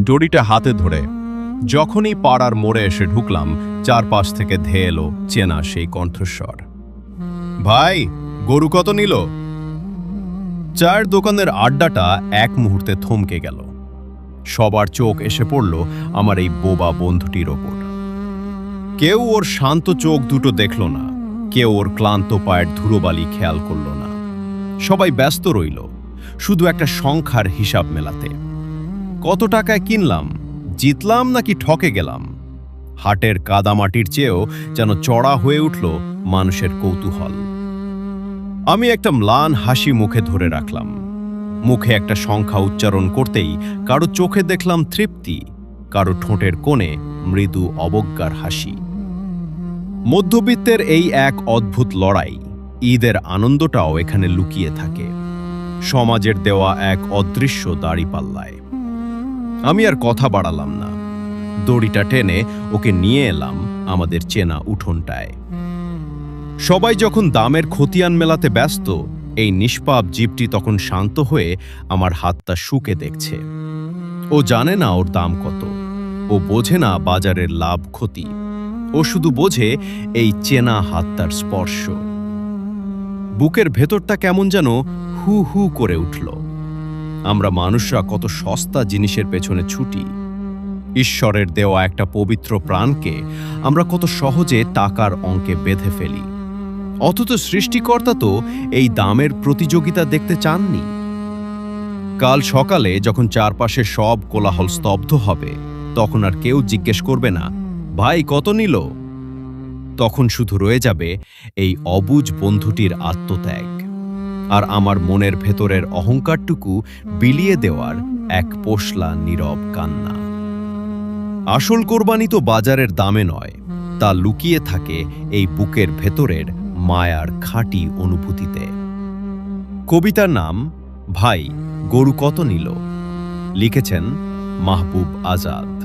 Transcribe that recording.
দড়িটা হাতে ধরে যখনই পাড়ার মোড়ে এসে ঢুকলাম, চারপাশ থেকে ধেয়ে এলো চেনা সেই কণ্ঠস্বর। ভাই, গরু কত নিল? চায়ের দোকানের আড্ডাটা এক মুহূর্তে থমকে গেল। সবার চোখ এসে পড়ল আমার এই বোবা বন্ধুটির ওপর। কেউ ওর শান্ত চোখ দুটো দেখল না, কেউ ওর ক্লান্ত পায়ের ধুলোবালি খেয়াল করল না। সবাই ব্যস্ত রইল শুধু একটা সংখ্যার হিসাব মেলাতে। কত টাকায় কিনলাম, জিতলাম নাকি ঠকে গেলাম? হাটের কাদামাটির চেয়েও যেন চড়া হয়ে উঠল মানুষের কৌতূহল। আমি একটা ম্লান হাসি মুখে ধরে রাখলাম। মুখে একটা সংখ্যা উচ্চারণ করতেই কারো চোখে দেখলাম তৃপ্তি, কারো ঠোঁটের কোণে মৃদু অবজ্ঞার হাসি। মধ্যবিত্তের এই এক অদ্ভুত লড়াই, ঈদের আনন্দটাও এখানে লুকিয়ে থাকে, সমাজের দেওয়া এক অদৃশ্য দাড়িপাল্লায়। আমি আর কথা বাড়ালাম না, দড়িটা টেনে ওকে নিয়ে এলাম আমাদের চেনা উঠোনটায়। সবাই যখন দামের খতিয়ান মেলাতে ব্যস্ত, এই নিষ্পাপ জীবটি তখন শান্ত হয়ে আমার হাতটা শুকে দেখছে। ও জানে না ওর দাম কত, ও বোঝে না বাজারের লাভ ক্ষতি, ও শুধু বোঝে এই চেনা হাতটার স্পর্শ। বুকের ভেতরটা কেমন যেন হু হু করে উঠল। আমরা মানুষরা কত সস্তা জিনিসের পেছনে ছুটি। ঈশ্বরের দেওয়া একটা পবিত্র প্রাণকে আমরা কত সহজে টাকার অঙ্কে বেঁধে ফেলি। অথচ সৃষ্টিকর্তা তো এই দামের প্রতিযোগিতা দেখতে চাননি। কাল সকালে যখন চারপাশে সব কোলাহল স্তব্ধ হবে, তখন আর কেউ জিজ্ঞেস করবে না, ভাই কত নিল? তখন শুধু রয়ে যাবে এই অবুঝ বন্ধুটির আত্মত্যাগ আর আমার মনের ভেতরের অহংকারটুকু বিলিয়ে দেওয়ার এক পোষলা নীরব কান্না। আসল কোরবানি তো বাজারের দামে নয়, তা লুকিয়ে থাকে এই বুকের ভেতরের মায়ার খাঁটি অনুভূতিতে। কবিতার নাম ভাই, গরু কত নিল, লিখেছেন মাহবুব আজাদ।